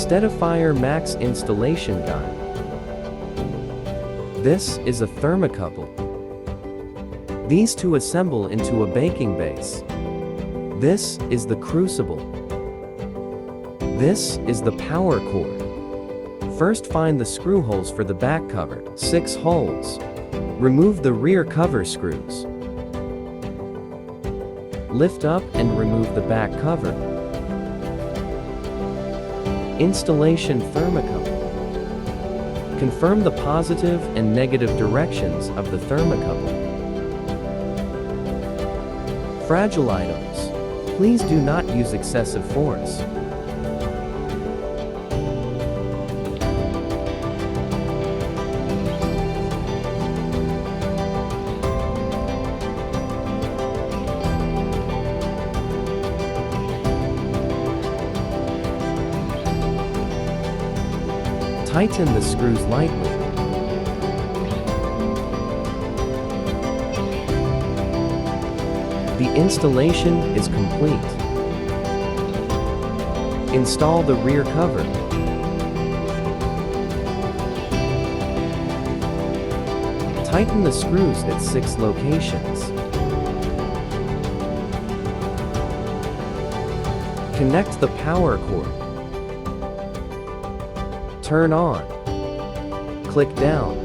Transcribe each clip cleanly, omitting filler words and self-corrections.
Steadyfire Max installation guide. This is a thermocouple. These two assemble into a baking base. This is the crucible. This is the power cord. First, find the screw holes for the back cover, 6 holes. Remove the rear cover screws. Lift up and remove the back cover. Installation thermocouple. Confirm the positive and negative directions of the thermocouple. Fragile items. Please do not use excessive force. Tighten the screws lightly. The installation is complete. Install the rear cover. Tighten the screws at 6 locations. Connect the power cord. Turn on. Click down.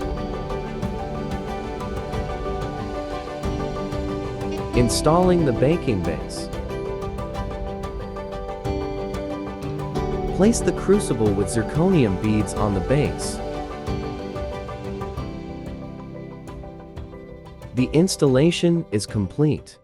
Installing the baking base. Place the crucible with zirconium beads on the base. The installation is complete.